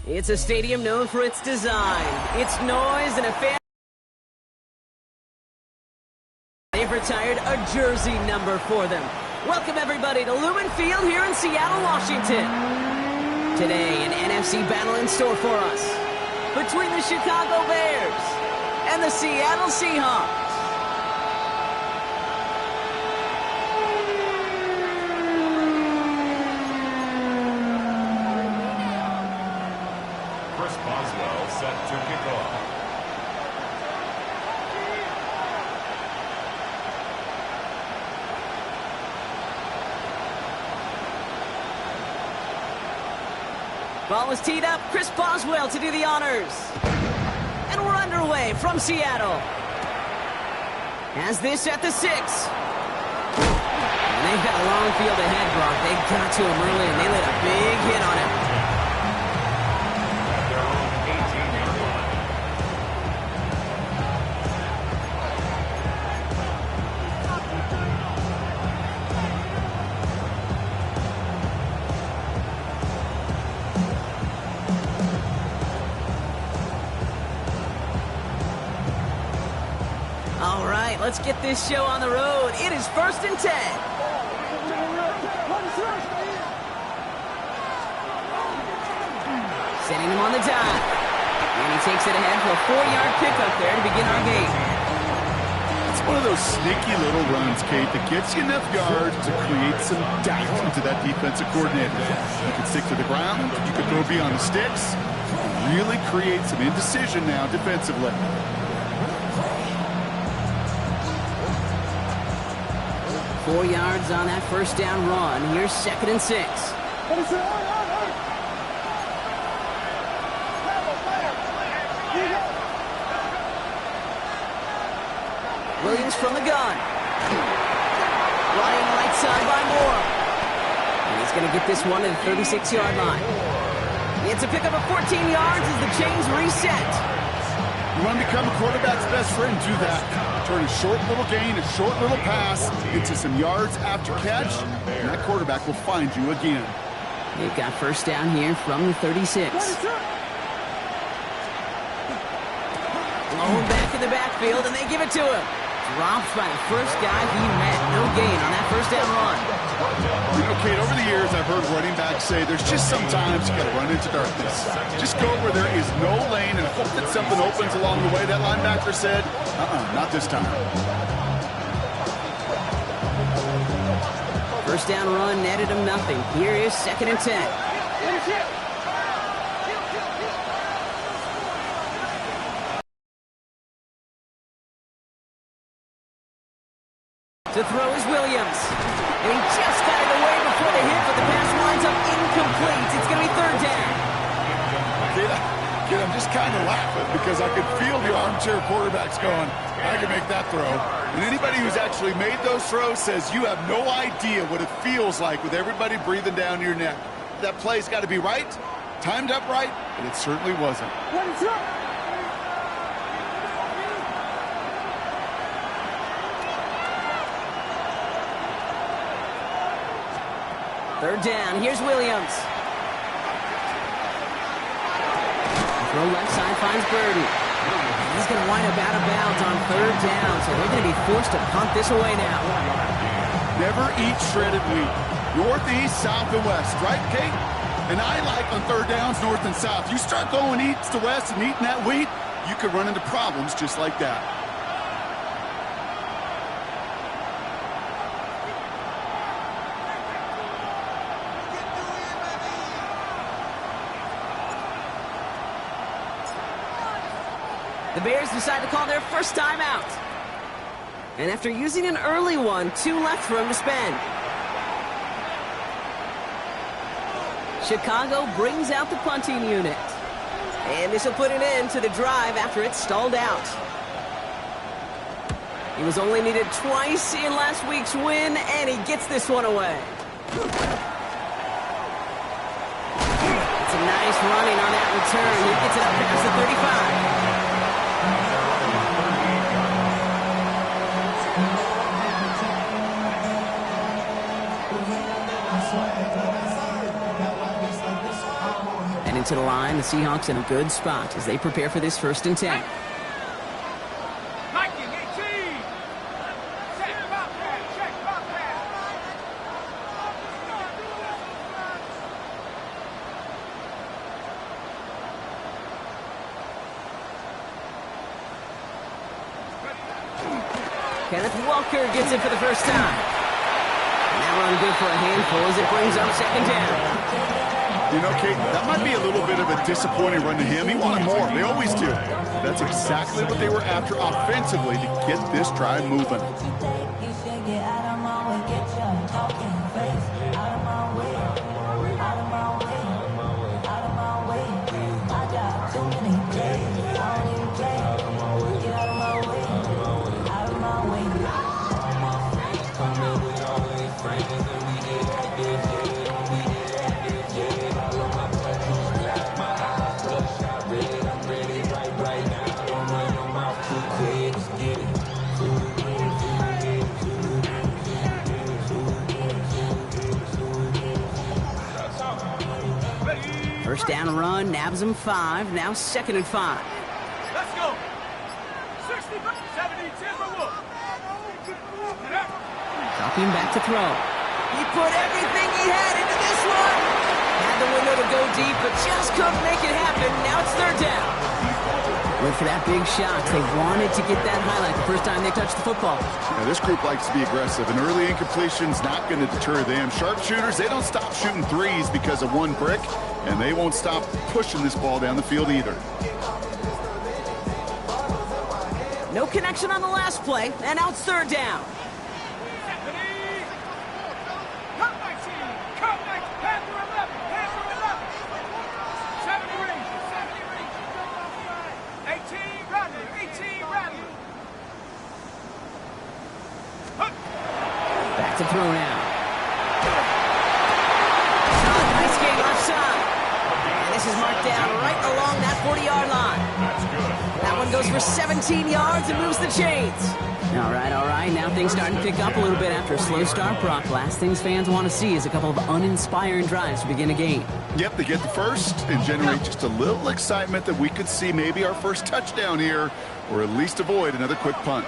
It's a stadium known for its design, its noise, and a fan. They've retired a jersey number for them. Welcome everybody to Lumen Field here in Seattle, Washington. Today, an NFC battle in store for us between the Chicago Bears and the Seattle Seahawks. Set to kick off. Ball is teed up. Chris Boswell to do the honors. And we're underway from Seattle. Has this at the 6. And they've got a long field ahead, Brock. They got to him early, and they let a big hit on him. All right, let's get this show on the road. It is 1st and 10. Sending him on the dive. And he takes it ahead for a 4-yard pickup there to begin our game. It's one of those sneaky little runs, Kate, that gets you enough yards to create some doubt into that defensive coordinator. You can stick to the ground. You can throw beyond the sticks. Really create some indecision now defensively. 4 yards on that first down run. Here's 2nd and 6. Williams from the gun. Ryan right side by Moore. And he's going to get this one at the 36-yard line. It's a pickup of 14 yards as the chains reset. You want to become a quarterback's best friend, do that. Turn a short little gain, a short little pass into some yards after catch, and that quarterback will find you again. They've got first down here from the 36. Blown back in the backfield, and they give it to him. Dropped by the first guy he met. No gain on that first down run. You know, Kate, over the years, I've heard running backs say there's just sometimes you got to run into darkness. Just go where there is no lane and hope that something opens along the way. That linebacker said, not this time. First down run netted him nothing. Here is 2nd and 10. To throw is Williams. And he just got it away before the hit, but the pass winds up incomplete. It's going to be 3rd down. Kid, I'm just kind of laughing because I could feel the armchair quarterbacks going, I can make that throw. And anybody who's actually made those throws says you have no idea what it feels like with everybody breathing down your neck. That play's got to be right, timed up right, and it certainly wasn't. Third down. Here's Williams. Throw left side finds Burden. He's going to wind up out of bounds on 3rd down, so they're going to be forced to punt this away now. Never eat shredded wheat. North, east, south, and west, right, Kate? And I like on 3rd downs, north and south. You start going east to west and eating that wheat, you could run into problems just like that. The Bears decide to call their first time out. And after using an early one, 2 left for him to spend. Chicago brings out the punting unit. And this will put an end to the drive after it stalled out. He was only needed twice in last week's win, and he gets this one away. It's a nice running on that return. He gets it up past the 35. to the line. The Seahawks in a good spot as they prepare for this 1st and 10. Kenneth Walker gets it for the first time. And that run good for a handful as it brings up 2nd down. You know, Kate, that might be a little bit of a disappointing run to him. He wanted more. They always do. That's exactly what they were after offensively to get this drive moving. First down run, nabs him 5, now 2nd and 5. Let's go. 60, 70, Timberwolf. Dropping back to throw. He put everything he had into this one. Had the window to go deep, but just couldn't make it happen. Now it's 3rd down. Went for that big shot. They wanted to get that highlight the first time they touched the football. Now, this group likes to be aggressive, and early incompletion's not going to deter them. Sharpshooters, they don't stop shooting threes because of one brick, and they won't stop pushing this ball down the field either. No connection on the last play, and now it's 3rd down. Back to throw now. Nice game left side. And this is marked down right along that 40-yard line. That one goes for 17 yards and moves the chains. All right. Now things starting to pick up a little bit after a slow start, Brock. Last things fans want to see is a couple of uninspiring drives to begin a game. Yep, they get the first and generate just a little excitement that we could see maybe our first touchdown here, or at least avoid another quick punt.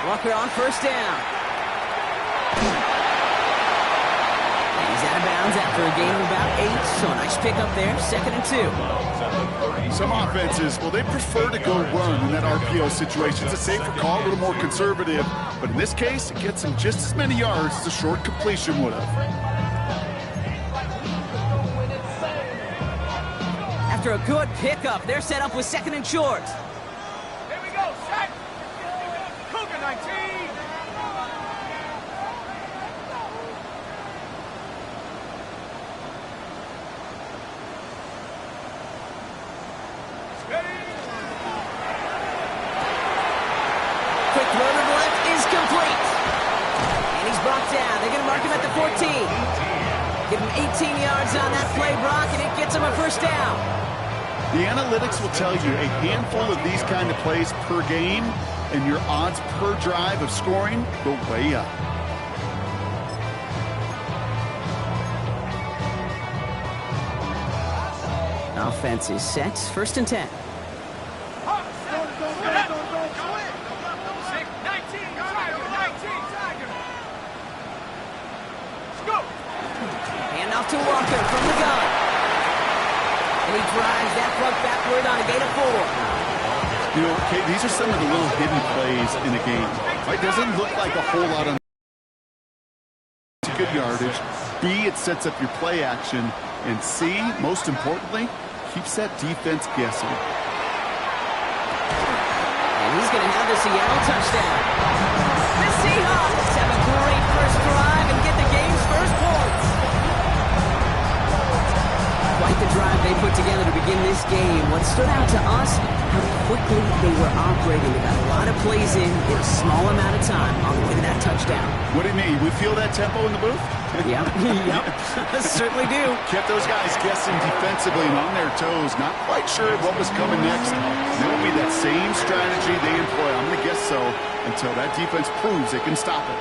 Walker on 1st down. And he's out of bounds after a gain of about 8, so a nice pick up there, 2nd and 2. Some offenses, well, they prefer to go run in that RPO situation. It's a safer call, a little more conservative, but in this case, it gets them just as many yards as a short completion would have. After a good pickup, they're set up with 2nd and short. Here we go, set. Cougar 19. Quick throw to the left is complete. And he's brought down. They're going to mark him at the 14. Give him 18 yards on that play, Brock, and it gets him a 1st down. The analytics will tell you a handful of these kind of plays per game, and your odds per drive of scoring go way up. Offense is set. 1st and 10. Hand off to Walker from the gun. And he drives that puck backward on a gain of 4. You know, Kate, these are some of the little hidden plays in a game. It doesn't look like a whole lot of good yardage. B, it sets up your play action. And C, most importantly, keeps that defense guessing. And he's going to have the Seattle touchdown. The Seahawks have a great first drive and get the game's first points. Quite the drive they put together to begin this game. What stood out to us, how quickly they were operating. They got a lot of plays in a small amount of time on the way to that touchdown. What do you mean? We feel that tempo in the booth? Yep, certainly do. Kept those guys guessing defensively and on their toes, not quite sure what was coming next. It will be that same strategy they employ, I'm going to guess so, until that defense proves they can stop it.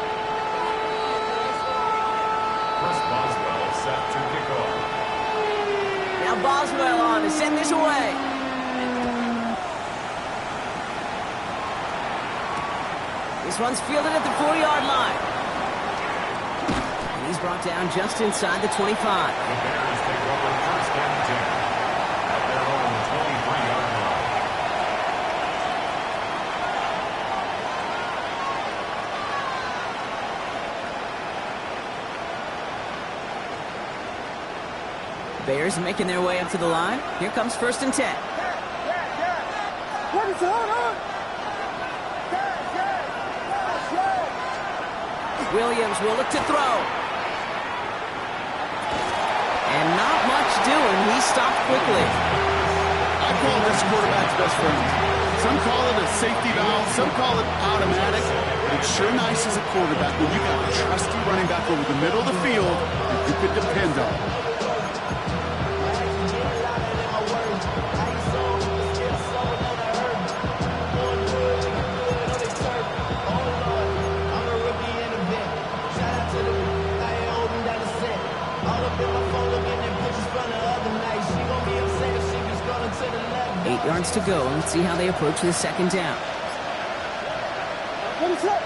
Chris Boswell set set to kick off. Now Boswell on to send this away. This one's fielded at the 40-yard line. And he's brought down just inside the 25. The Bears take over first and 10 at their own 23-yard line. Bears making their way up to the line. Here comes first and 10. What is on? Williams will look to throw. And not much doing. He stopped quickly. I call this quarterback's best friend. Some call it a safety valve, some call it automatic, but it's sure nice as a quarterback when you got a trusty running back over the middle of the field that you could depend on. Yards to go. Let's see how they approach the second down. What is up?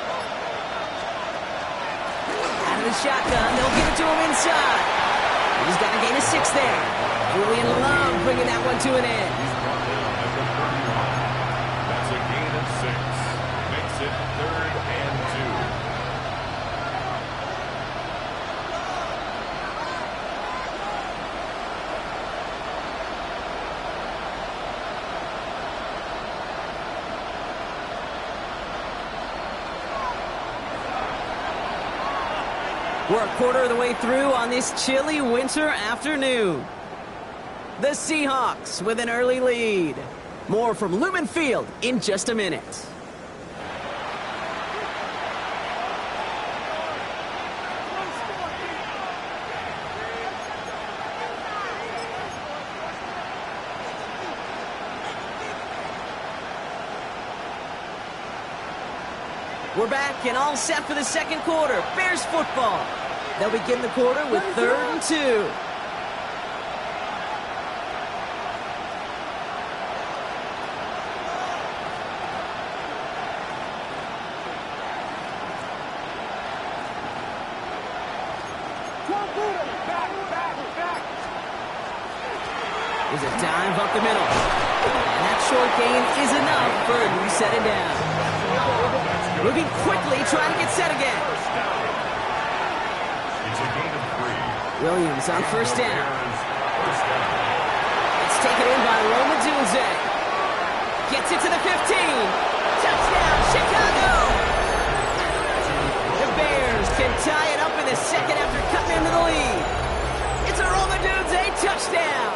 Out of the shotgun, they'll give it to him inside. He's got a gain of 6 there. Julian Love bringing that one to an end. He's brought down at the 30-yard line. That's a gain of 6. Makes it 3rd and 2. We're a quarter of the way through on this chilly winter afternoon. The Seahawks with an early lead. More from Lumen Field in just a minute. We're back and all set for the second quarter. Bears football. They'll begin the quarter with 3rd and 2. There's a dive up the middle. And that short gain is enough for a new set it down. Moving quickly, trying to get set again. It's a gain of 3. Williams on first down. It's taken in by Roma Dunze. Gets it to the 15. Touchdown, Chicago! The Bears can tie it up in the second after cutting into the lead. It's a Roma Dunze touchdown.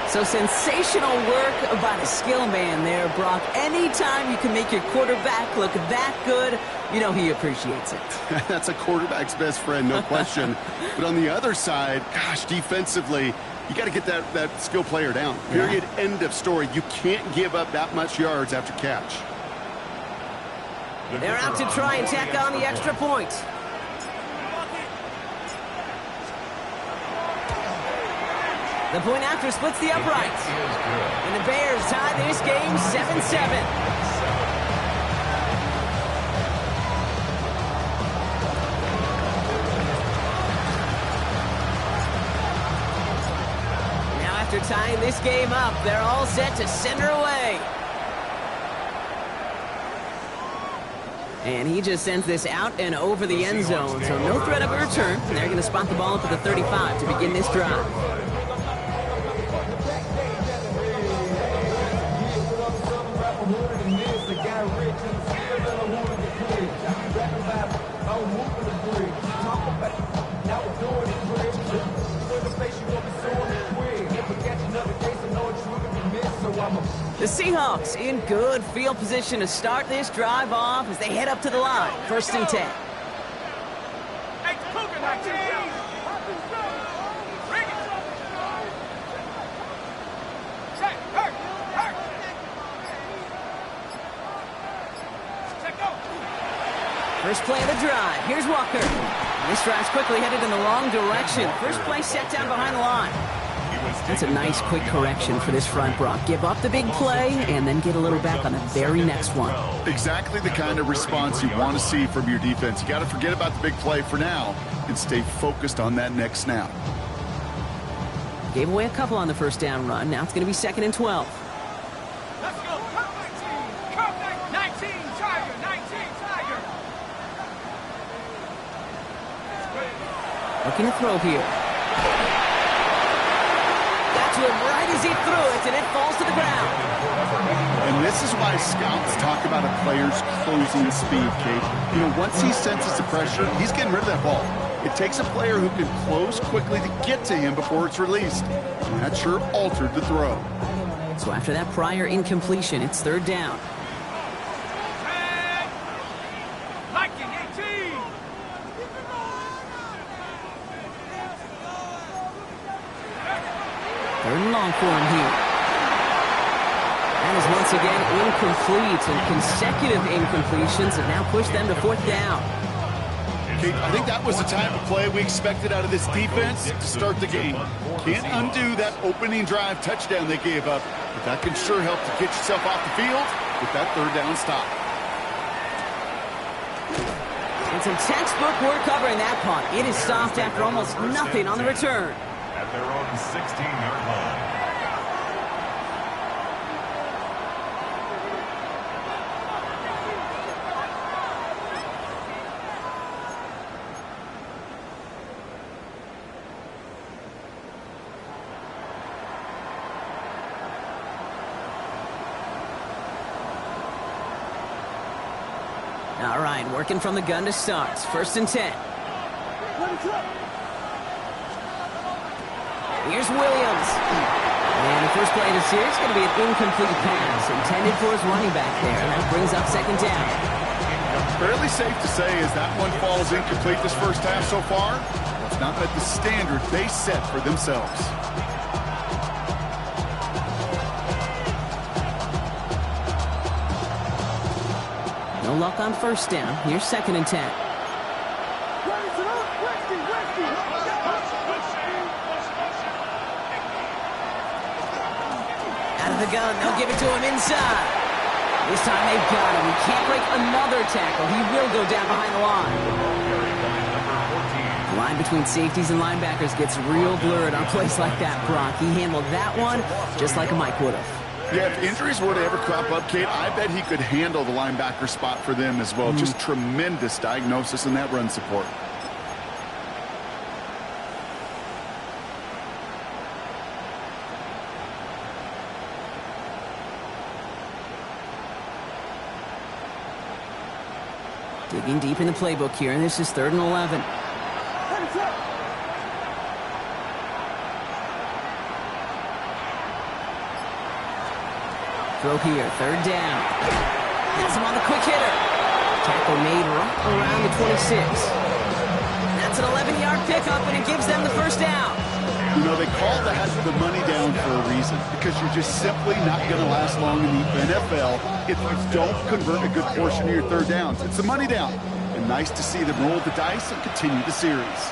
So sensational work by the skill man there, Brock. Anytime you can make your quarterback look that good, you know he appreciates it. That's a quarterback's best friend, no question. But on the other side, gosh, defensively, you got to get that skill player down. Period. Yeah. End of story. You can't give up that much yards after catch. They're out to try and tack on the extra point. The point after splits the uprights. And the Bears tie this game 7-7. Now after tying this game up, they're all set to send her away. And he just sends this out and over the end zone. So no threat of a return. And they're going to spot the ball up at the 35 to begin this drive. The Seahawks in good field position to start this drive off as they head up to the line. 1st and 10. First play of the drive. Here's Walker. This drive's quickly headed in the wrong direction. First play set down behind the line. That's a nice quick correction for this front, Brock. Give up the big play and then get a little back on the very next one. Exactly the kind of response you want to see from your defense. You got to forget about the big play for now and stay focused on that next snap. Gave away a couple on the first down run. Now it's going to be 2nd and 12. Let's go. Come 19. 19, Tiger. 19, Tiger. Looking to throw here. To him right as he threw it, and it falls to the ground. And this is why scouts talk about a player's closing speed, Kate. You know, once he senses the pressure, he's getting rid of that ball. It takes a player who can close quickly to get to him before it's released. And that sure altered the throw. So after that prior incompletion, it's 3rd down. Viking 18. Third and long for him here. That is once again incomplete, and consecutive incompletions have now pushed them to 4th down. Kate, I think that was the type of play we expected out of this defense to start the game. Can't undo that opening drive touchdown they gave up, but that can sure help to get yourself off the field with that 3rd down stop. And some textbook work covering that punt. It is stopped after almost nothing on the return. At their own 16-yard line. All right, working from the gun to start. 1st and 10. Here's Williams. And the first play of the series is going to be an incomplete pass intended for his running back there. And that brings up 2nd down. Fairly safe to say as that one falls incomplete this first half so far, it's not met the standard they set for themselves. No luck on 1st down. Here's 2nd and 10. Out of the gun, they'll give it to him inside. This time they've got him. He can't break another tackle. He will go down behind the line. The line between safeties and linebackers gets real blurred on plays like that, Brock. He handled that one just like a Mike would have. Yeah, if injuries were to ever crop up, Kate, I bet he could handle the linebacker spot for them as well. Just tremendous diagnosis in that run support. Digging deep in the playbook here, and this is 3rd and 11. Throw here, 3rd down. That's him on the quick hitter. Tackle made right around the 26. That's an 11-yard pickup, and it gives them the 1st down. You know, they call that the money down for a reason, because you're just simply not going to last long in the NFL if you don't convert a good portion of your 3rd downs. It's the money down. And nice to see them roll the dice and continue the series.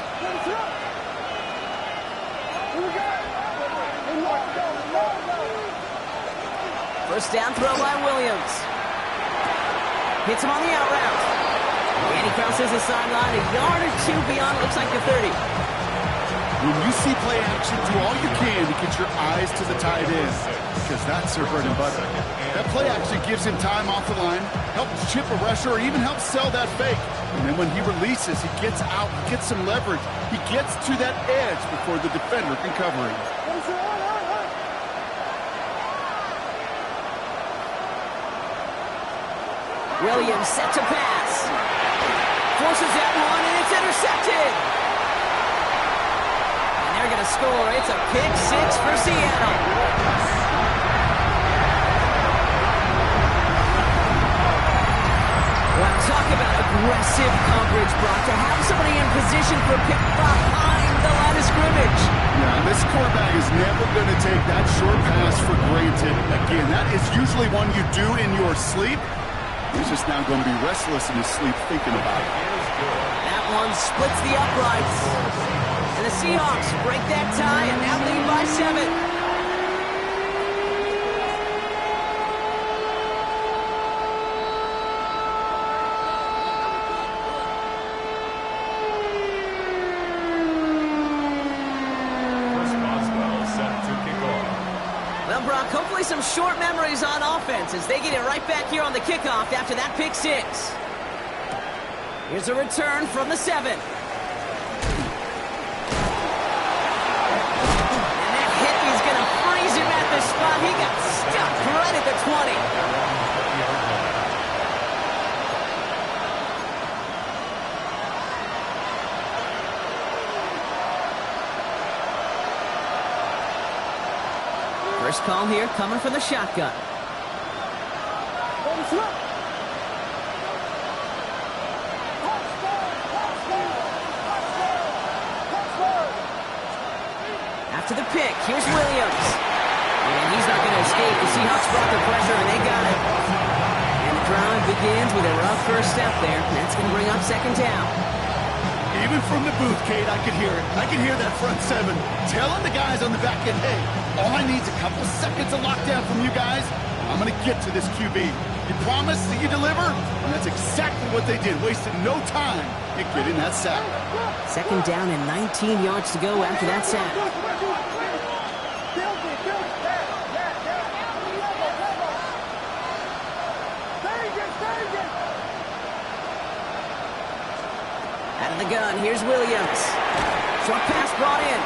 First down throw by Williams. Hits him on the out route. And he crosses the sideline a yard or two beyond, looks like the 30. When you see play action, do all you can to get your eyes to the tight end, because that's their bread and butter. That play action gives him time off the line, helps chip a rusher, or even helps sell that fake. And then when he releases, he gets out, he gets some leverage. He gets to that edge before the defender can cover him. Williams set to pass. Forces that one, and it's intercepted. And they're going to score. It's a pick six for Seattle. Wow, talk about aggressive coverage, Brock. To have somebody in position for a pick behind the line of scrimmage. Yeah, this quarterback is never going to take that short pass for granted. Again, that is usually one you do in your sleep. He's just now going to be restless in his sleep thinking about it. That that one splits the uprights. And the Seahawks break that tie and now lead by 7. Well, Brock, hopefully some short memories on offense as they get it right back here on the kickoff after that pick 6. Here's a return from the 7. And that hit is going to freeze him at the spot. He got stuck right at the 20. First call here coming from the shotgun. After the pick, here's Williams. And he's not going to escape. The Seahawks brought the pressure, and they got it. And the drive begins with a rough first step there. That's going to bring up second down. Even from the booth, Kate, I could hear it. I could hear that front 7 telling the guys on the back end, hey, all I need is a couple seconds of lockdown from you guys. I'm going to get to this QB. You promise that you deliver? And that's exactly what they did. Wasted no time in getting that sack. Second down and 19 yards to go after that sack. Out of the gun, here's Williams. Short pass brought in.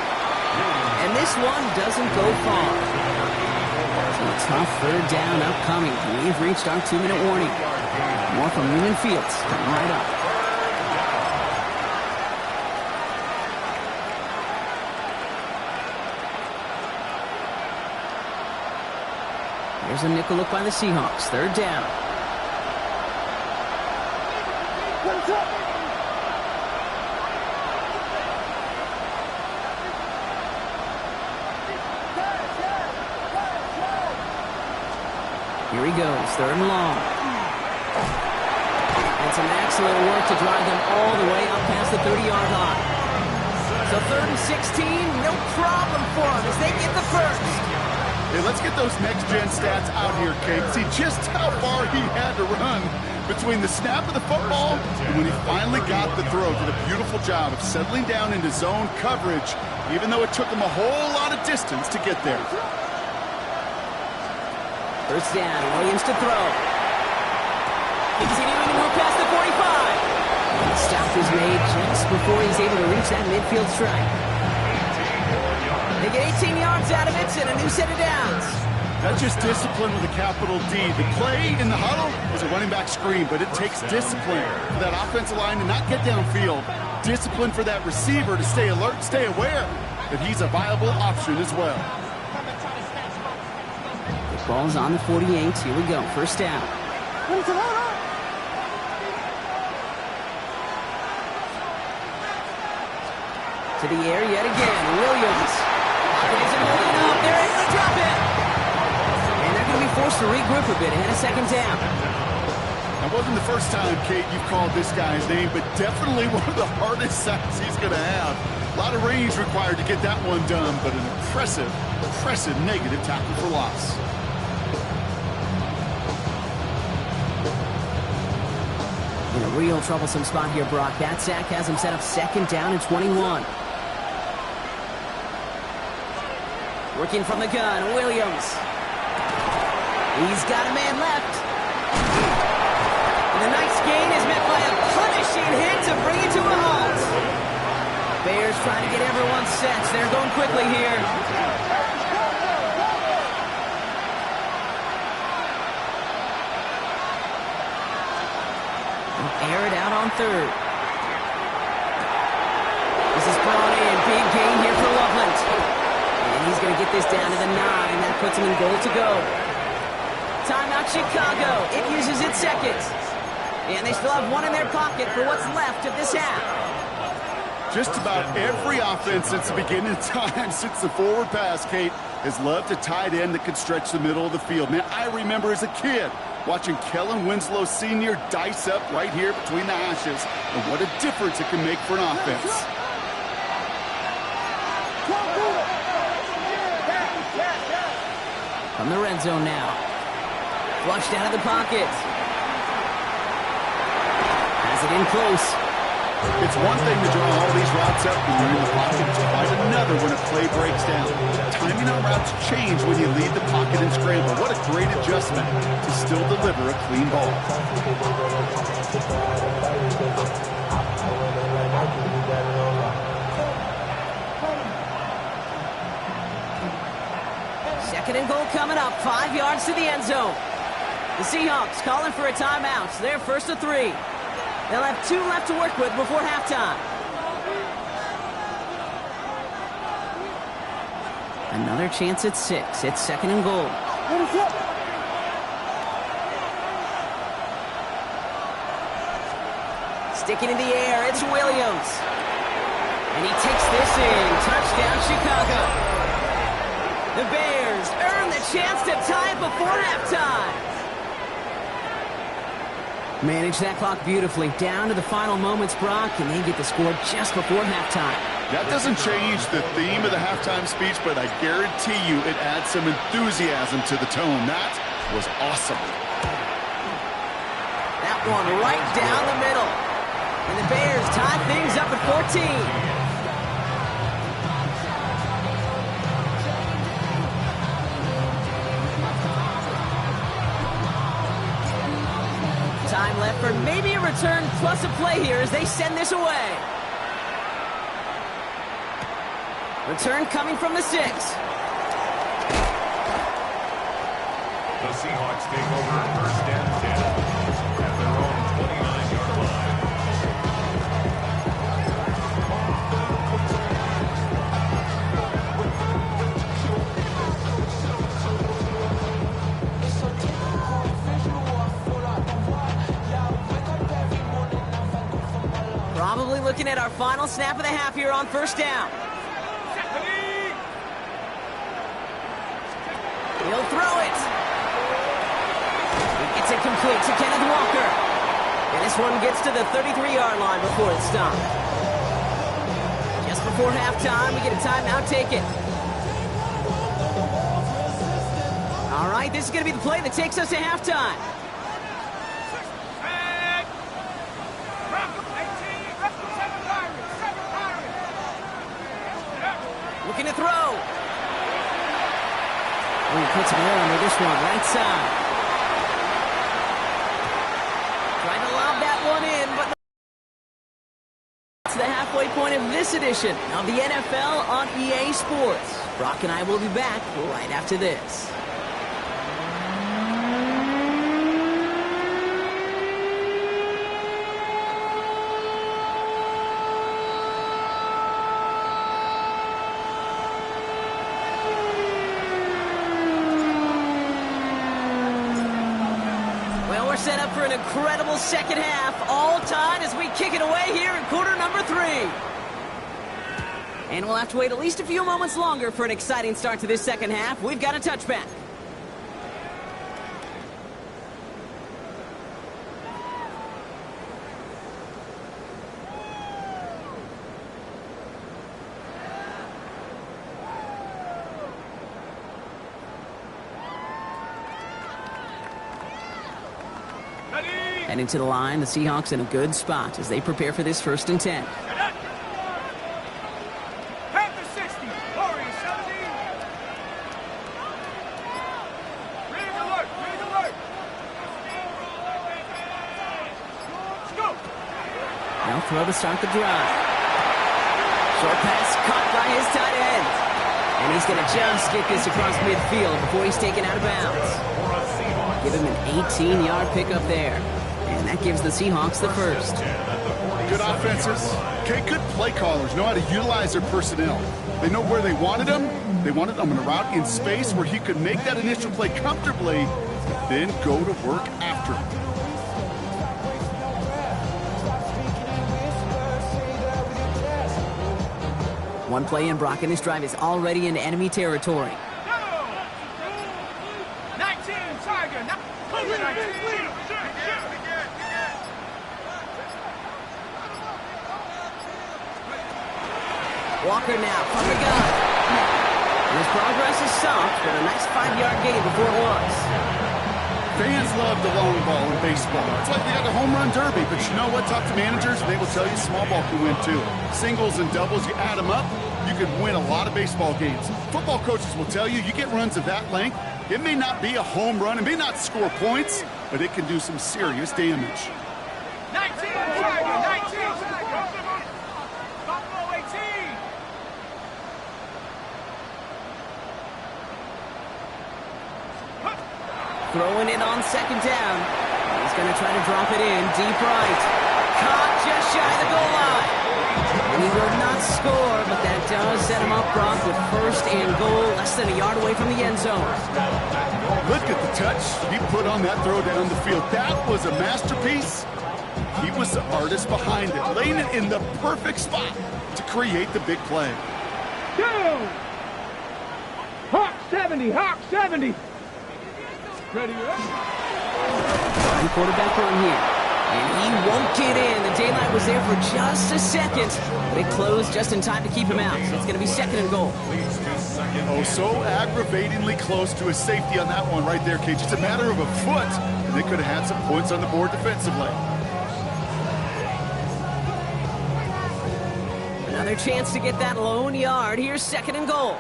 And this one doesn't go far. So a tough third down upcoming. We've reached our 2-minute warning. More from Lumen Fields coming right up. Here's a nickel look by the Seahawks. Third down. Here he goes, third and long. And some excellent work to drive them all the way up past the 30-yard line. So third and 16, no problem for them as they get the first. Hey, let's get those next-gen stats out here, Kate. See just how far he had to run between the snap of the football and when he finally got the throw. Did a beautiful job of settling down into zone coverage, even though it took him a whole lot of distance to get there. First down, Williams to throw. Continuing to move past the 45. And the stop is made just before he's able to reach that midfield strike. They get 18 yards out of it and a new set of downs. That's just discipline with a capital D. The play in the huddle was a running back screen, but it takes discipline for that offensive line to not get downfield. Discipline for that receiver to stay alert, stay aware that he's a viable option as well. Ball's on the 48. Here we go. First down. To the air yet again. Williams. Isn't holding up. They're able to drop it. And they're going to be forced to regroup a bit ahead of second down. That wasn't the first time, Kate, you've called this guy's name, but definitely one of the hardest sacks he's going to have. A lot of range required to get that one done, but an impressive negative tackle for loss. In a real troublesome spot here, Brock. That sack has him set up second down and 21. Working from the gun, Williams. He's got a man left. And the nice gain is met by a punishing hit to bring it to a halt. Bears trying to get everyone set. They're going quickly here. Air it out on third. This is brought in. Big gain here for Loveland. And he's going to get this down to the 9. That puts him in goal to go. Timeout Chicago. It uses its second. And they still have one in their pocket for what's left of this half. Just about every offense since the beginning of time, since the forward pass, Kate, has loved a tight end that could stretch the middle of the field. Man, I remember as a kid Watching Kellen Winslow Sr. dice up right here between the hashes, and what a difference it can make for an offense. From the red zone now. Flushed out of the pocket. Has it in close. It's one thing to draw all these routes up when you're in the pocket. It's quite another when a play breaks down. Timing on routes change when you leave the pocket and scramble. What a great adjustment to still deliver a clean ball. Second and goal coming up. 5 yards to the end zone. The Seahawks calling for a timeout. They're first of 3. They'll have 2 left to work with before halftime. Another chance at 6. It's second and goal. Sticking in the air, it's Williams. And he takes this in. Touchdown, Chicago. The Bears earn the chance to tie it before halftime. Manage that clock beautifully. Down to the final moments, Brock, and they get the score just before halftime. That doesn't change the theme of the halftime speech, but I guarantee you it adds some enthusiasm to the tone. That was awesome. That one right down the middle. And the Bears tie things up at 14. Time left for maybe a return plus a play here as they send this away. Return coming from the 6. The Seahawks take over first and 10 at their own 29-yard line. Probably looking at our final snap of the half here on first down. He'll throw it. He gets it complete to Kenneth Walker. And this one gets to the 33-yard line before it's stopped. Just before halftime, we get a timeout taken. All right, this is going to be the play that takes us to halftime. Looking to throw. Oh, he puts him on with this one, right side. Trying to lob that one in, but it's the halfway point of this edition of the NFL on EA Sports. Brock and I will be back right after this. Set up for an incredible second half, all tied as we kick it away here in quarter number 3. And we'll have to wait at least a few moments longer for an exciting start to this second half. We've got a touchback. Heading to the line, the Seahawks in a good spot as they prepare for this first and 10. Panther 60, Warriors 70. Reading alert, reading alert. Let's go. Now throw to start the drive. Short pass caught by his tight end. And he's going to just get this across midfield before he's taken out of bounds. Give him an 18-yard pickup there. And that gives the Seahawks the first. Good offenses. Okay, good play callers know how to utilize their personnel. They know where they wanted them. They wanted them in a route in space where he could make that initial play comfortably, then go to work after it. One play in, Brock, and this drive is already into enemy territory. 19, Tiger, 19. Walker now from the gun. His progress is stopped, but a nice 5-yard gain before it was. Fans love the long ball in baseball. It's like they got the home run derby, but you know what? Talk to managers, and they will tell you small ball can win too. Singles and doubles, you add them up, you can win a lot of baseball games. Football coaches will tell you, you get runs of that length, it may not be a home run, it may not score points, but it can do some serious damage. 19, Tiger, 19. Buffalo 18. Throwing it on second down. He's going to try to drop it in deep right. Caught just shy of the goal line. And he will not score, but that does set him up, Brock, with first and goal, less than a yard away from the end zone. Look at the touch he put on that throw down the field. That was a masterpiece. He was the artist behind it, laying it in the perfect spot to create the big play. Go! Hawk 70, Hawk 70. Ready, Starting quarterback run here. And he won't get in. The daylight was there for just a second, but it closed just in time to keep him out. So it's going to be second and goal. Oh, so aggravatingly close to a safety on that one right there, Cage. It's a matter of a foot, and they could have had some points on the board defensively. Another chance to get that lone yard. Here's second and goal.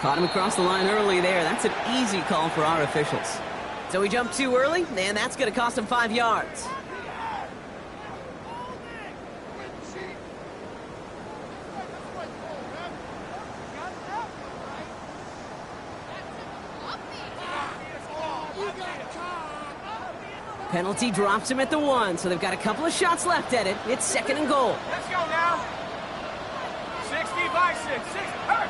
Caught him across the line early there. That's an easy call for our officials. So he jumped too early, and that's going to cost him 5 yards. Penalty drops him at the 1, so they've got a couple of shots left at it. It's second and goal. Let's go now. 60 by 6. 6. Hurt.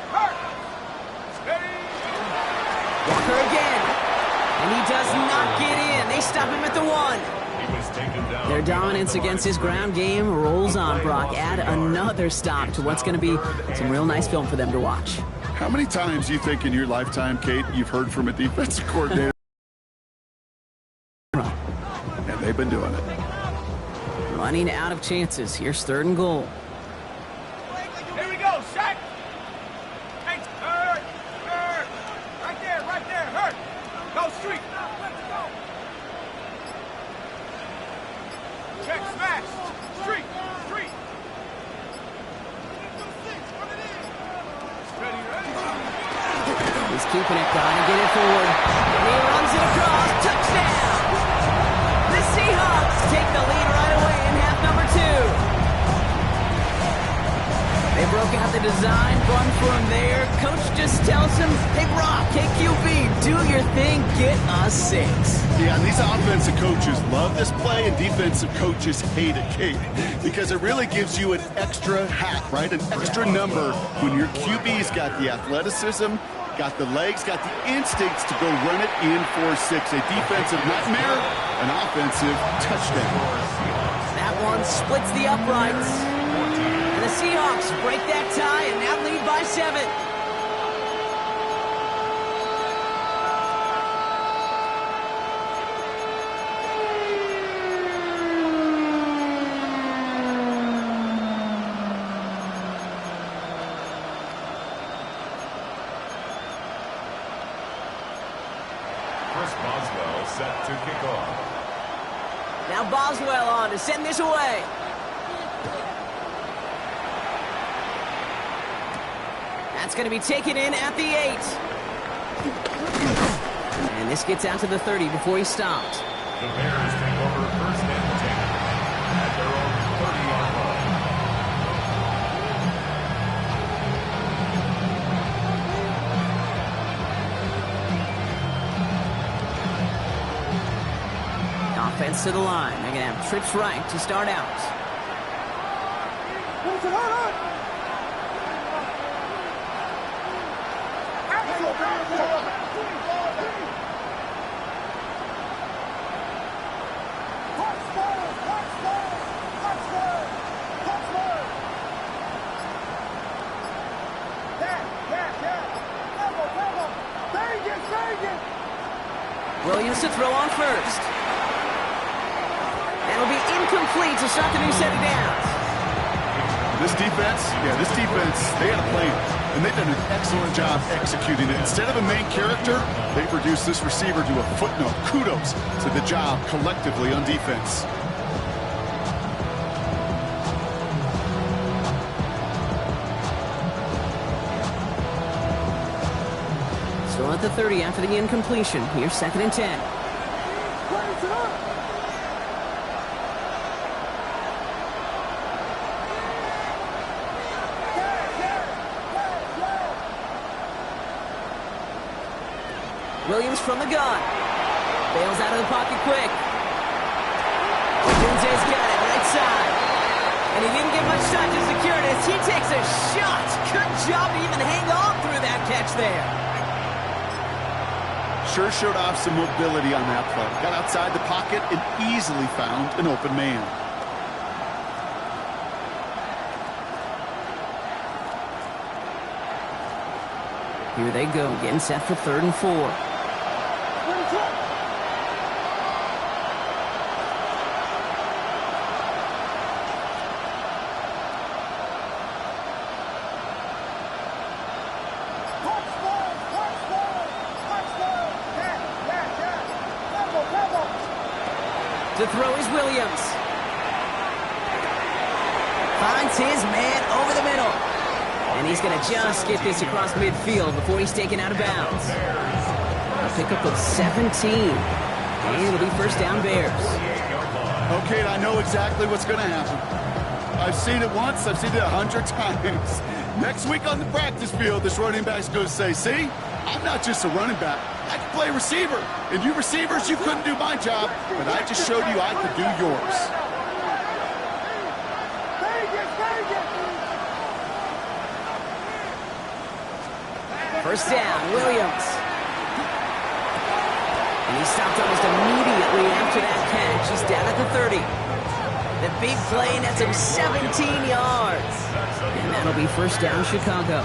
Walker again. And he does not get in. They stop him at the 1. Their dominance against his ground game rolls on, Brock. Add another stop to what's going to be some real nice film for them to watch. How many times do you think in your lifetime, Kate, you've heard from a defensive coordinator? And they've been doing it. Running out of chances. Here's third and goal. Here we go, Shaq. Hey, hurt. Right there, hurt. Go street. Let's go. Check, smash. Street. Ready. He's keeping it, trying to get it forward. And he runs it across. Touchdown! The Seahawks take the lead right away in half number 2. They broke out the design, run for him there. Coach just tells him, hey, Brock, KQB, do your thing, get us 6. Yeah, and these offensive coaches love this play, and defensive coaches hate it, Kate, because it really gives you an extra hat, right? An extra number when your QB's got the athleticism, got the legs, got the instincts to go run it in for 6. A defensive nightmare, an offensive touchdown. That one splits the uprights. And the Seahawks break that tie and now lead by 7. Chris Boswell set to kick off. Now Boswell on to send this away. That's going to be taken in at the 8. And this gets out to the 30 before he stopped. The Bears take over first and 10 at their own 30-yard line. Offense to the line. They're going to have trips right to start out. Williams to throw on first. And it'll be incomplete to start the new set of downs. This defense, they had a plan, and they've done an excellent job executing it. Instead of a main character, they've reduced this receiver to a footnote. Kudos to the job collectively on defense. Still at the 30 after the incompletion. Here's 2nd and 10. Williams from the gun. Bails out of the pocket quick. Dunze's got it right side. And he didn't get much time to secure it as he takes a shot. Good job to even hang on through that catch there. Sure showed off some mobility on that play. Got outside the pocket and easily found an open man. Here they go, getting set for 3rd and 4. To throw is Williams. Finds his man over the middle. And he's going to just get this across midfield before he's taken out of bounds. A pickup of 17. And it'll be 1st down Bears. Okay, I know exactly what's going to happen. I've seen it once, I've seen it 100 times. Next week on the practice field, this running back's going to say, see, I'm not just a running back. I can play receiver. And you receivers, you couldn't do my job, but I just showed you I could do yours. First down, Williams. And he stopped almost immediately after that catch. He's down at the 30. The big play nets him 17 yards. And that'll be 1st down Chicago.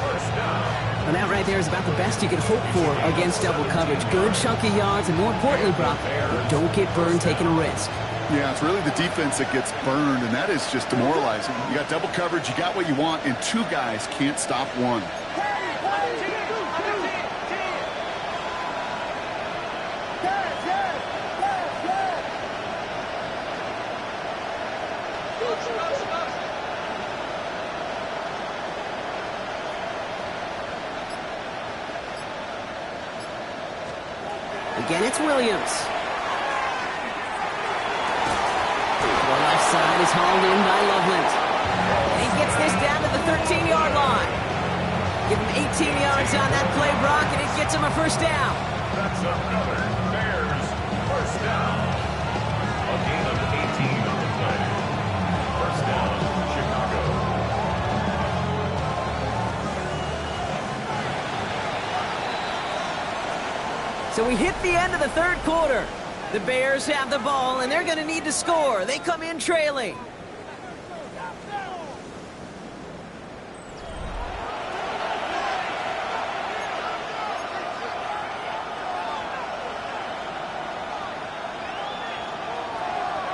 Well, that right there is about the best you can hope for against double coverage. Good chunky yards, and more importantly, Brock, don't get burned taking a risk. Yeah, it's really the defense that gets burned, and that is just demoralizing. You got double coverage, you got what you want, and 2 guys can't stop one. Again, it's Williams. The left side is hauled in by Loveland. And he gets this down to the 13-yard line. Give him 18 yards on that play, Brock, and it gets him a 1st down. That's another Bears 1st down. A gain of 18 on the play. 1st down, Chicago. So we hit the end of the 3rd quarter. The Bears have the ball, and they're going to need to score. They come in trailing.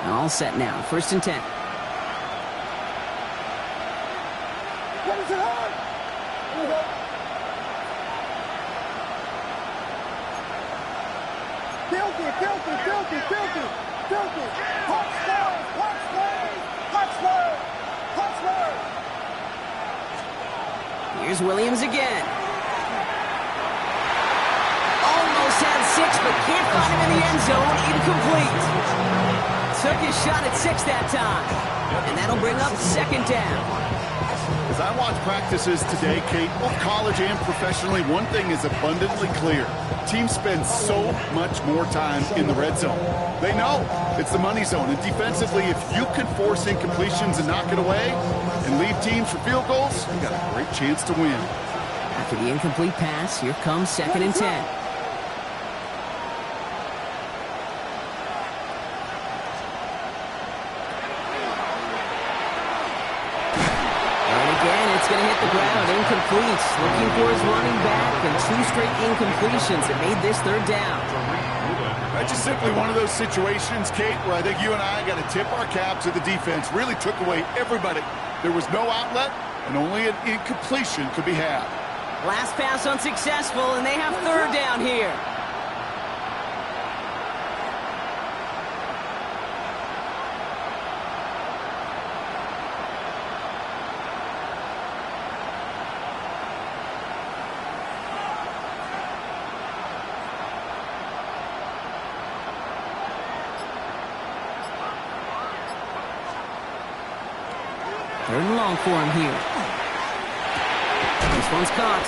All set now. 1st and 10. Here's Williams again. Almost had 6, but can't find him in the end zone. Incomplete. Took his shot at 6 that time. And that'll bring up 2nd down. As I watch practices today, Kate, both college and professionally, one thing is abundantly clear. Teams spend so much more time in the red zone. They know it's the money zone. And defensively, if you can force incompletions and knock it away and leave teams for field goals, you got a great chance to win. After the incomplete pass, here comes 2nd and 10. And again, it's going to hit the ground. Incomplete. completes, looking for his running back, and 2 straight incompletions that made this third down. That's just simply one of those situations, Kate, where I think you and I got to tip our cap to the defense. Really took away everybody. There was no outlet, and only an incompletion could be had. Last pass unsuccessful, and they have third down here. Third and long for him here. This one's caught.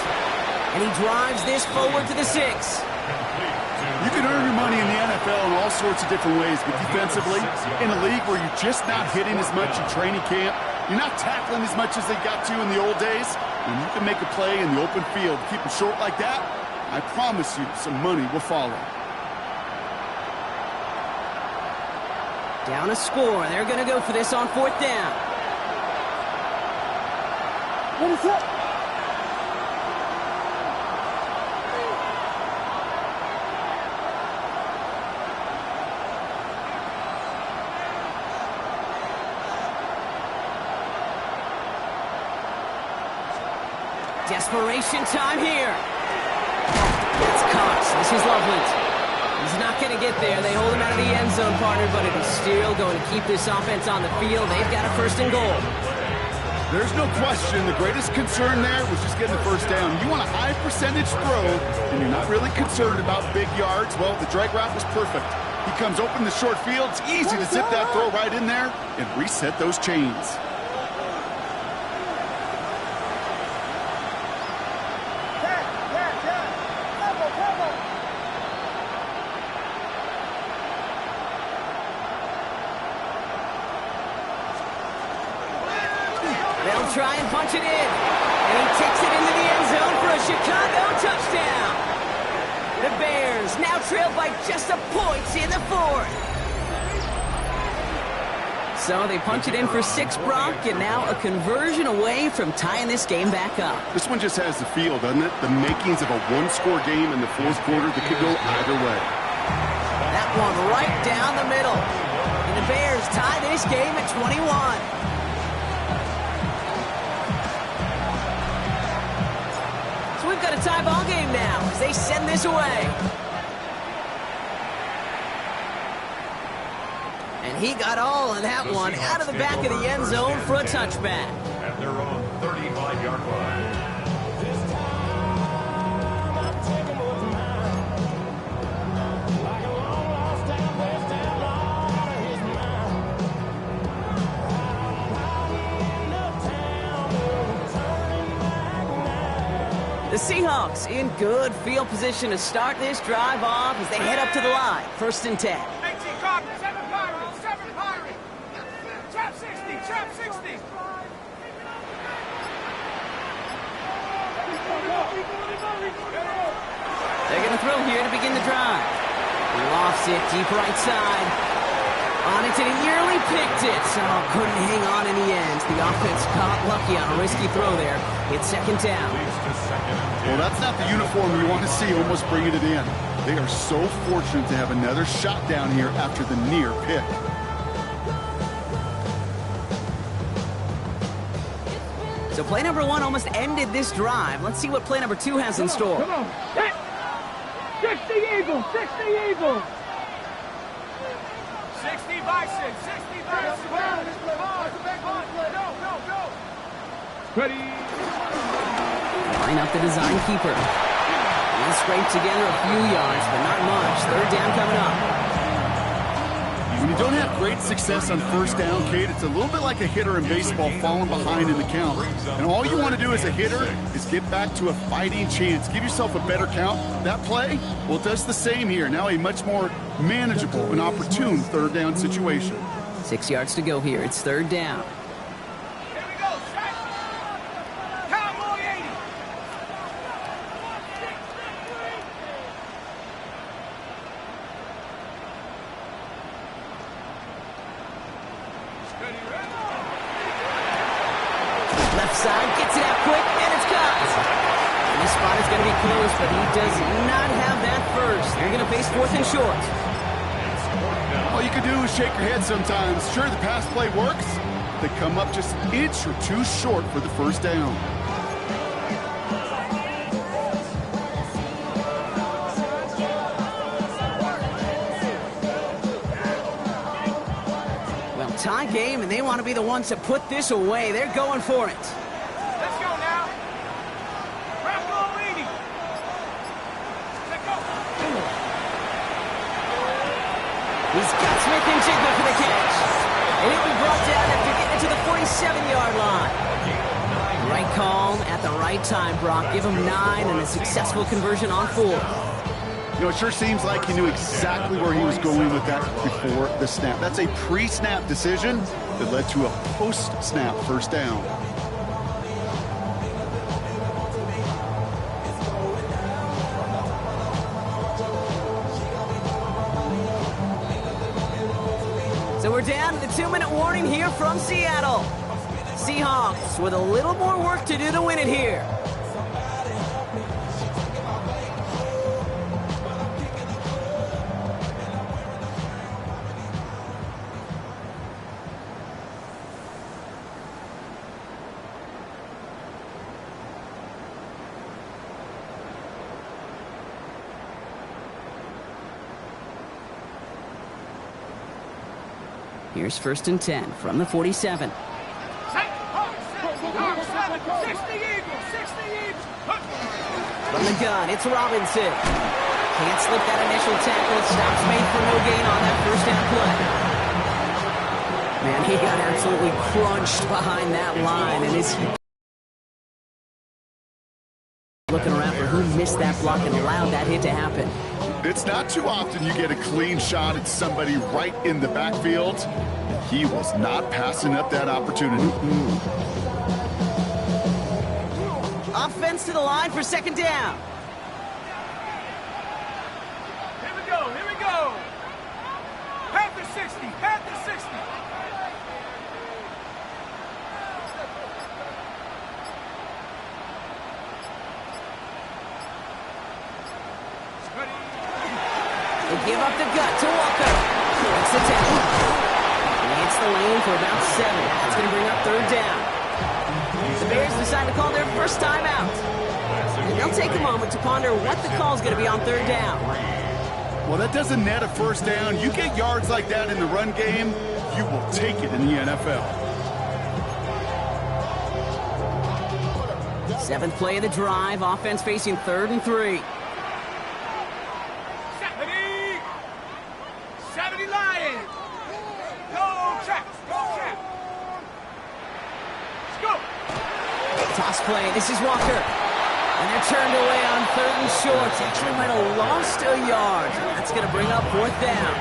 And he drives this forward to the 6. You can earn your money in the NFL in all sorts of different ways, but defensively, in a league where you're just not hitting as much in training camp, you're not tackling as much as they got to in the old days, when you can make a play in the open field, keep it short like that, I promise you some money will follow. Down a score. They're going to go for this on 4th down. What is up? Desperation time here. It's caught. This is Loveland. He's not going to get there. They hold him out of the end zone, partner, but it is still going to keep this offense on the field. They've got a 1st and goal. There's no question the greatest concern there was just getting the 1st down. You want a high percentage throw, and you're not really concerned about big yards. Well, the drag route was perfect. He comes open the short field. It's easy to zip that throw right in there and reset those chains. They'll try and punch it in. And he takes it into the end zone for a Chicago touchdown. The Bears now trail by just a point in the 4th. So they punch it in for 6, Brock, and now a conversion away from tying this game back up. This one just has the feel, doesn't it? The makings of a one-score game in the 4th quarter that could go either way. That one right down the middle. And the Bears tie this game at 21. We've got a tie ball game now as they send this away. And he got all of that one out of the back of the end zone for a touchback. At their own 35-yard line. The Seahawks in good field position to start this drive off as they head up to the line. 1st and 10. 18 Cardinals, 7 Pirates, 7 Pirates. Trap 60, trap 60. They're going to throw here to begin the drive. He lofts it deep right side. On it, and he nearly picked it. So couldn't hang on in the end. The offense caught lucky on a risky throw there. It's 2nd down. Well, that's not the uniform you want to see almost bringing it in. They are so fortunate to have another shot down here after the near pick. So play number 1 almost ended this drive. Let's see what play number 2 has in store. Come on. 60 Eagles, 60 Eagles. 60 Bison, 60 Bison. Go. Ready. Line up the design keeper. He'll scrape together a few yards, but not much. 3rd down coming up. When you don't have great success on 1st down, Kate, it's a little bit like a hitter in baseball falling behind in the count. And all you want to do as a hitter is get back to a fighting chance. Give yourself a better count. That play, well, it does the same here. Now a much more manageable and opportune 3rd down situation. 6 yards to go here. It's 3rd down. Here we go. Cowboy 80. side, gets it out quick, and it's caught. And this spot is going to be close, but he does not have that first. They're going to face 4th and short. All you can do is shake your head sometimes. Sure, the pass play works. They come up just an inch or two short for the first down. Well, tie game, and they want to be the ones to put this away. They're going for it. Let's go now. Rocco leading. Let's go. He's got Smith and Jigba for the catch. And he'll be brought down after getting to the 47-yard line. Right call at the right time, Brock. Give him 9 and a successful conversion on 4. You know, it sure seems like he knew exactly where he was going with that before the snap. That's a pre-snap decision that led to a post-snap first down. So we're down to the 2-minute warning here from Seattle. Seahawks with a little more work to do to win it here. Here's 1st and 10 from the 47. 60 Eagles, 60 Eagles. From the gun, it's Robinson. Can't slip that initial tackle. Stops made for no gain on that first down play. Man, he got absolutely crunched behind that line, and is looking around for who missed that block and allowed that hit to happen. It's not too often you get a clean shot at somebody right in the backfield. He was not passing up that opportunity. Offense to the line for 2nd down. Here we go, here we go. Panther 60, Panther 60. They give up the gut to Walker. Makes the tackle. And hits the lane for about 7. That's going to bring up 3rd down. The Bears decide to call their first timeout. And they'll take a moment to ponder what the call is going to be on 3rd down. Well, that doesn't net a first down. You get yards like that in the run game, you will take it in the NFL. 7th play of the drive. Offense facing 3rd and 3. 70 Lions. Go, Chaps, go, Chaps. Let's go. Toss play. This is Walker. And they're turned away on 3rd and short. Actually might have lost a yard. That's going to bring up 4th down.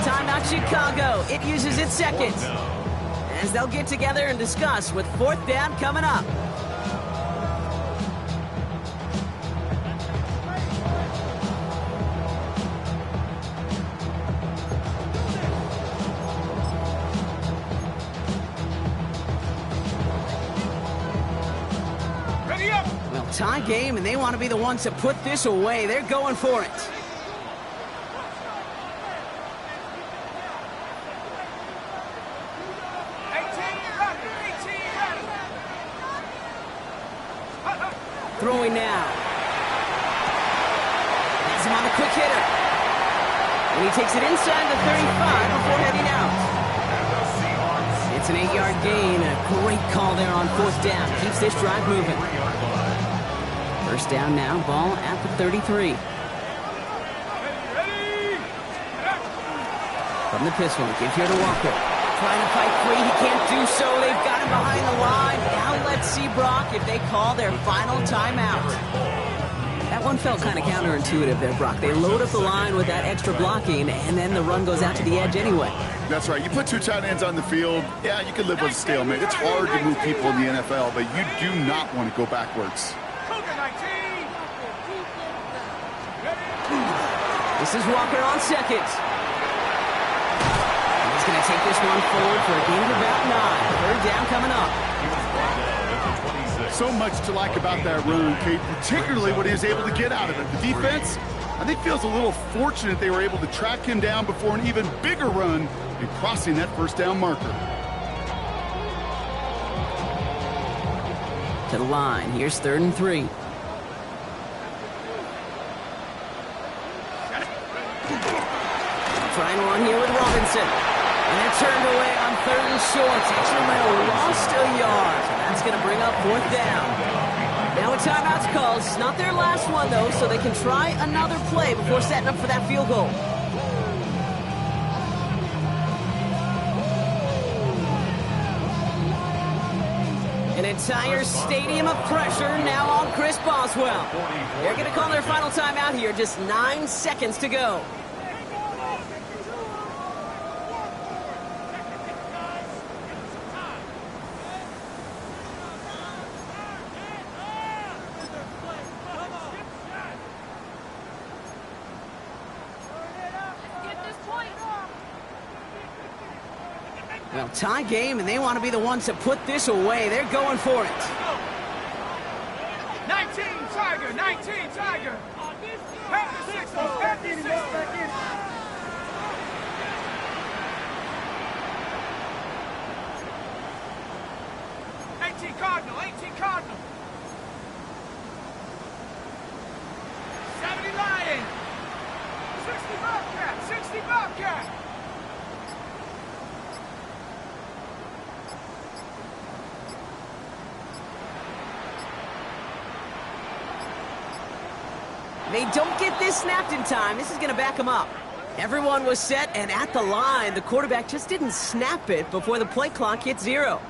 Timeout Chicago. It uses its 2nd. As they'll get together and discuss with 4th down coming up. Tie game, and they want to be the ones to put this away. They're going for it. Throwing now. Has him on the quick hitter. And he takes it inside the 35 before heading out. It's an 8-yard gain. A great call there on 4th down. Keeps this drive moving. First down now, ball at the 33. From the pistol, give here to Walker. Trying to fight free, he can't do so. They've got him behind the line. Now let's see, Brock, if they call their final timeout. That one felt kind of counterintuitive there, Brock. They load up the line with that extra blocking, and then the run goes out to the edge anyway. That's right. You put 2 tight ends on the field, yeah, you can live with a stalemate. It's hard to move people in the NFL, but you do not want to go backwards. This is Walker on 2nd. He's going to take this one forward for a gain of about 9. Third down coming up. He was brought down at the 26. So much to like about that run, Kate, particularly what he was able to get out of it. The defense, I think, feels a little fortunate they were able to track him down before an even bigger run and crossing that first down marker. To the line. Here's 3rd and 3. Trying one here with Robinson. And they're turned away on 3rd and short. Actually might have lost a yard. So that's going to bring up 4th down. Now a timeout's called. It's not their last one, though, so they can try another play before setting up for that field goal. An entire stadium of pressure now on Chris Boswell. They're going to call their final timeout here. Just 9 seconds to go. Well, tie game, and they want to be the ones to put this away. They're going for it. 19 Tiger, 19 Tiger. Pack the 60, pack the 60. 18 Cardinal, 18 Cardinal. 70 Lion. 60 Bobcat, 60 Bobcat. They don't get this snapped in time. This is going to back them up. Everyone was set and at the line. The quarterback just didn't snap it before the play clock hit 0.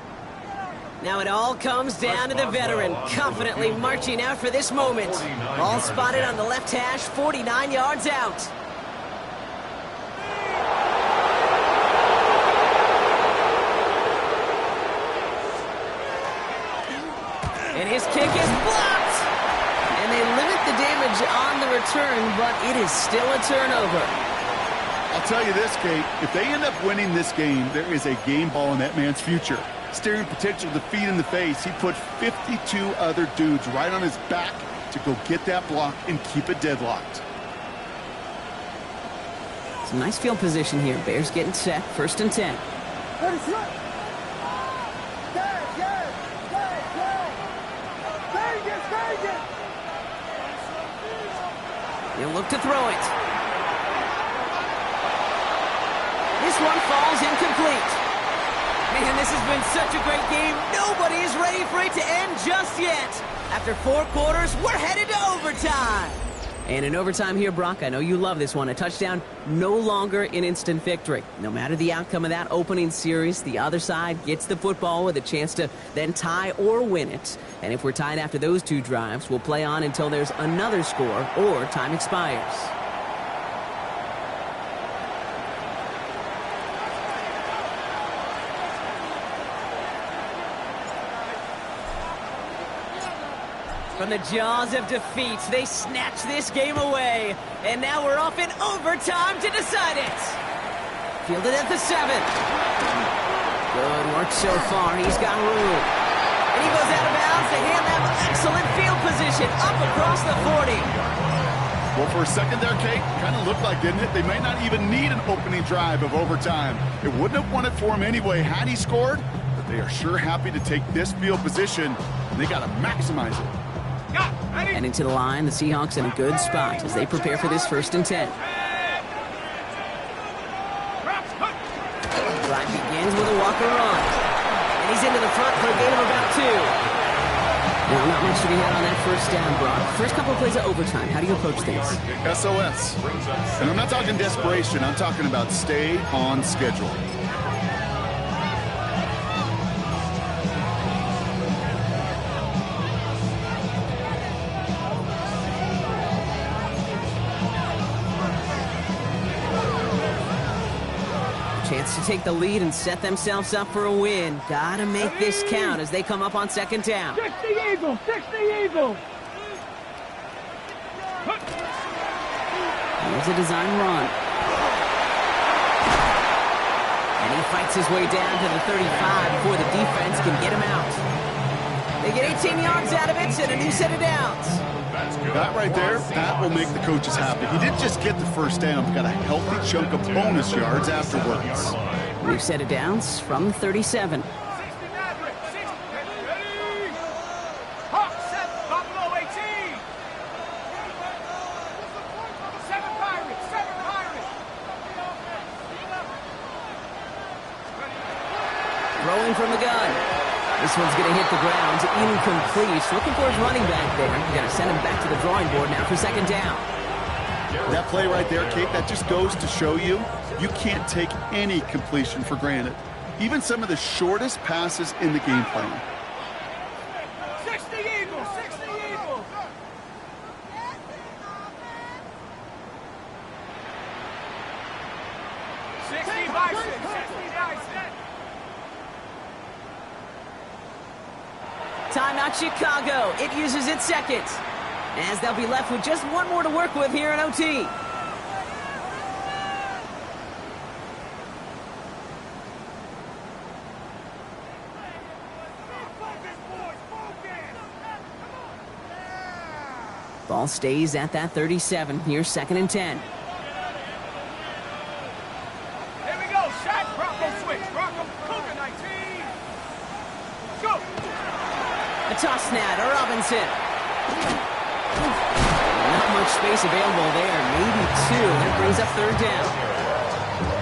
Now it all comes down to the veteran, confidently marching out for this moment. Ball spotted on the left hash, 49 yards out. And his kick is blocked. And they limit the damage on the return, but it is still a turnover. I'll tell you this, Kate, if they end up winning this game, there is a game ball in that man's future. Staring potential defeat in the face, he put 52 other dudes right on his back to go get that block and keep it deadlocked. Some nice field position here. Bears getting set, 1st and 10. He'll look to throw it. This one falls incomplete. Man, this has been such a great game. Nobody is ready for it to end just yet. After 4 quarters, we're headed to overtime. And in overtime here, Brock, I know you love this one. A touchdown, no longer an instant victory. No matter the outcome of that opening series, the other side gets the football with a chance to then tie or win it. And if we're tied after those 2 drives, we'll play on until there's another score or time expires. From the jaws of defeat, they snatch this game away. And now we're off in overtime to decide it. Fielded at the 7. Good work so far. He's got room. And he goes out of bounds to hand them excellent field position up across the 40. Well, for a second there, Kate, kind of looked like, didn't it? They may not even need an opening drive of overtime. It wouldn't have won it for him anyway had he scored, but they are sure happy to take this field position, and they got to maximize it. And into the line, the Seahawks in a good spot as they prepare for this 1st and 10. Drive begins with a walker run. And he's into the front for a gain of about 2. Now, not much to be had on that 1st down, Brock. First couple of plays of overtime. How do you approach things? SOS. And I'm not talking desperation. I'm talking about stay on schedule. Chance to take the lead and set themselves up for a win. Gotta make this count as they come up on 2nd down. 60 Eagles, 60 Eagles. Here's a design run. And he fights his way down to the 35 before the defense can get him out. They get 18 yards out of it and a new set of downs. That right there, that will make the coaches happy. He didn't just get the first down, he got a healthy chunk of bonus yards afterwards. New set of downs from 37. 60 Maverick, 60, ready? Hawk, 7, Buffalo 18. 7 Pirates, 7 Pirates. Throwing from the gun. This one's going to hit the ground. Incomplete. Looking for his running back there. Going to send him back to the drawing board now for second down. That play right there, Kate, that just goes to show you, you can't take any completion for granted. Even some of the shortest passes in the game plan. 60 Eagles, 60 Eagles. 60 Bison, 60 Bison. Timeout Chicago. It uses its second. As they'll be left with just one more to work with here in OT. Ball stays at that 37. Here's second and 10. Here we go, shot, Bronco switch, Bronco, Cougar 19. Go. A toss snap to Robinson. Not much space available there. Maybe two. That brings up third down.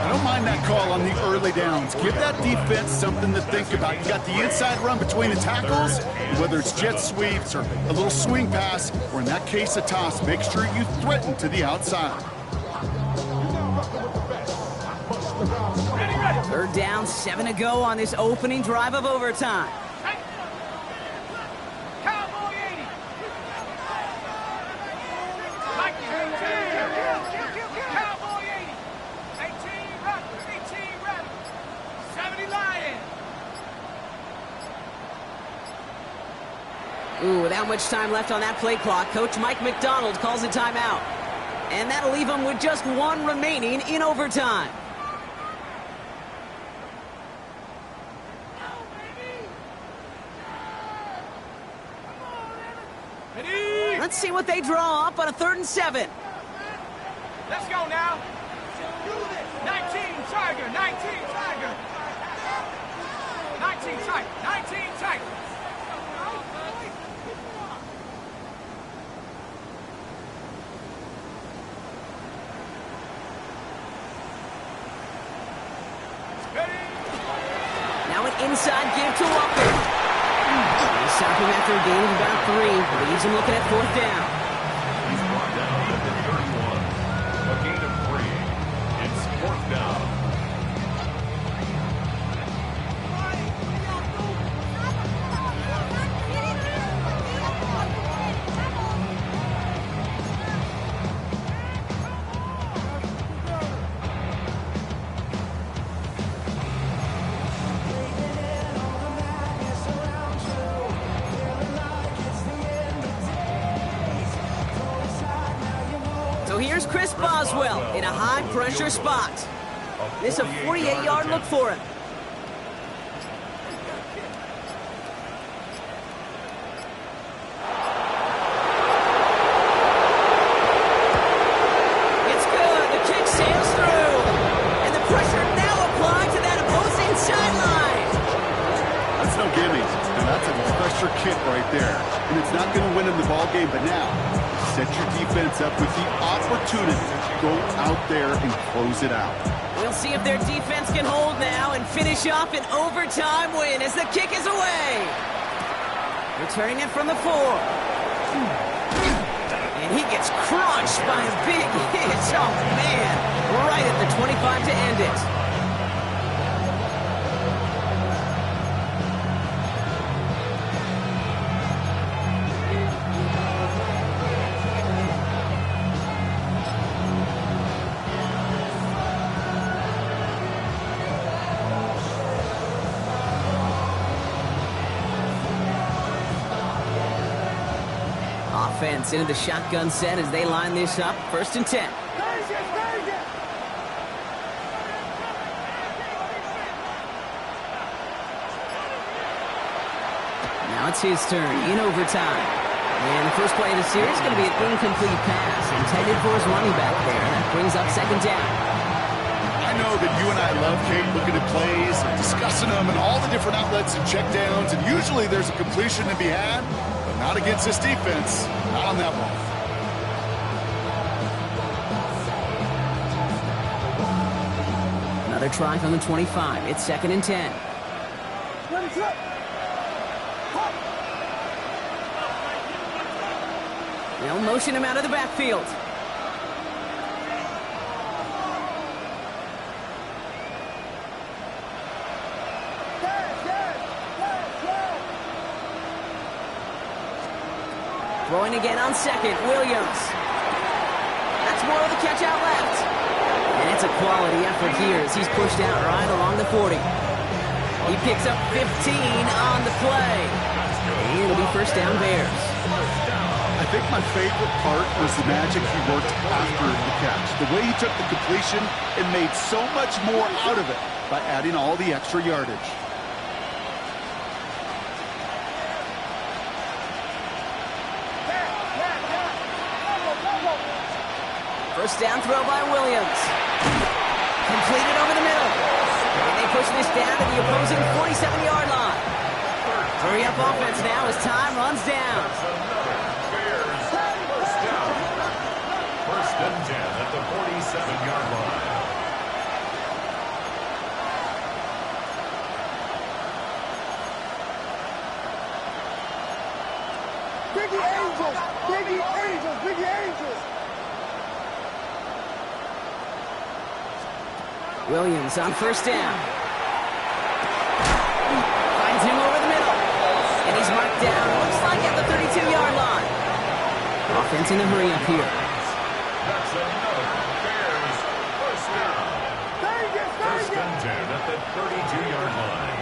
I don't mind that call on the early downs. Give that defense something to think about. You got the inside run between the tackles, whether it's jet sweeps or a little swing pass, or in that case, a toss. Make sure you threaten to the outside. Third down, 7 to go on this opening drive of overtime. Cowboy 80. Mike 18. Cowboy 80. 18 Raptors, 18 Raptors. 70 Lions. Ooh, without much time left on that play clock, Coach Mike McDonald calls a timeout. And that'll leave him with just one remaining in overtime. Let's see what they draw up on a 3rd and 7. Let's go now. 19 Tiger, 19 Tiger. 19 Tiger, 19 Tiger. Now an inside give to Walker. They stop him after a gain of about 3. Leaves him looking at 4th down. He's brought down at the 31. A gain of 3. It's 4th down. So here's Chris Boswell in a high-pressure spot. This a 48-yard look for him. It's good. The kick sails through. And the pressure now applied to that opposing sideline. That's no gimme. And that's a pressure kick right there. And it's not going to win him the ball game, but now set your defense up with the opportunity to go out there and close it out. We'll see if their defense can hold now and finish off an overtime win as the kick is away. Returning it from the 4. And he gets crushed by a big hit. Oh, man. Right at the 25 to end it. Offense into the shotgun set as they line this up. 1st and 10. Now it's his turn in overtime. And the first play of the series is going to be an incomplete pass intended for his running back there. That brings up second down. I know that you and I love, Kate, looking at plays and discussing them and all the different outlets and checkdowns, and usually there's a completion to be had, but not against this defense. Not on that one. Another try from the 25. It's 2nd and 10. They'll motion him out of the backfield. Throwing again on second, Williams. That's more of the catch out left. And it's a quality effort here as he's pushed out right along the 40. He picks up 15 on the play. And it'll be first down Bears. I think my favorite part was the magic he worked after the catch. The way he took the completion and made so much more out of it by adding all the extra yardage. First down throw by Williams. Completed over the middle. And they push this down to the opposing 47-yard line. Hurry up offense now as time runs down. First and 10 at the 47-yard line. Biggie Angels! Biggie Angels! Biggie Angels! Williams on first down. Finds him over the middle. And he's marked down, looks like at the 32-yard line. Offense in a hurry up here. That's another Bears first down. First and 10 at the 32-yard line.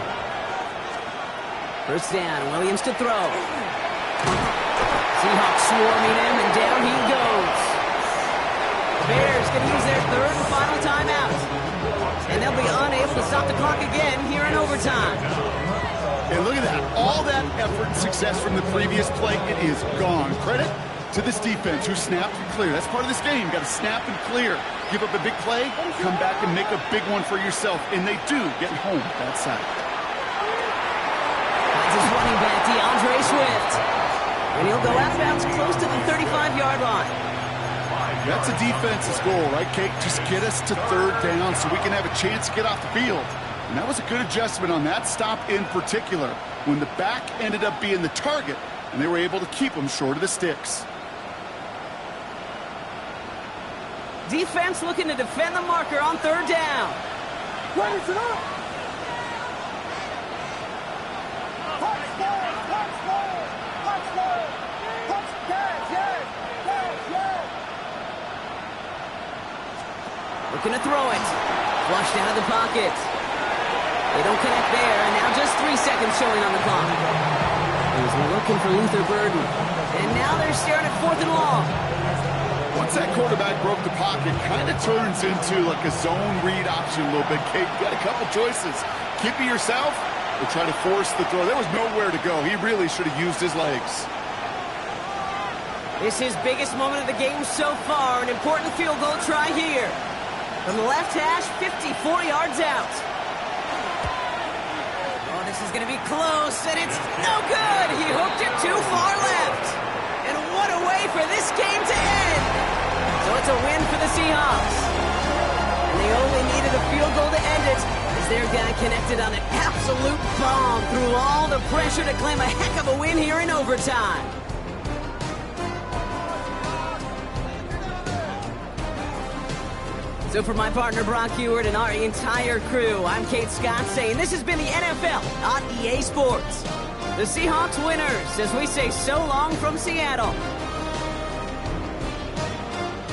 First down, Williams to throw. Seahawks swarming him, and down he goes. The Bears going to use their third and final timeout. And they'll be unable to stop the clock again here in overtime. And look at that. All that effort and success from the previous play, it is gone. Credit to this defense who snapped and cleared. That's part of this game. Got to snap and clear. Give up a big play, come back and make a big one for yourself. And they do get home that side. That's his running back, DeAndre Swift. And he'll go out of bounds close to the 35-yard line. That's a defense's goal, right, Kate? Just get us to third down so we can have a chance to get off the field. And that was a good adjustment on that stop in particular, when the back ended up being the target, and they were able to keep him short of the sticks. Defense looking to defend the marker on third down. What is it up? Looking to throw it. Flushed out of the pocket. They don't connect there, and now just 3 seconds showing on the clock. He's looking for Luther Burden. And now they're staring at 4th and long. Once that quarterback broke the pocket, kind of turns into like a zone read option a little bit, Kate. You got a couple choices. Keep it yourself or try to force the throw. There was nowhere to go. He really should have used his legs. This is biggest moment of the game so far. An important field goal try here. From the left hash, 54 yards out. Oh, this is going to be close, and it's no good. He hooked it too far left. And what a way for this game to end. So it's a win for the Seahawks. And they only needed a field goal to end it, as their guy connected on an absolute bomb through all the pressure to claim a heck of a win here in overtime. So for my partner Brock Heward and our entire crew, I'm Kate Scott saying this has been the NFL on EA Sports. The Seahawks winners as we say so long from Seattle.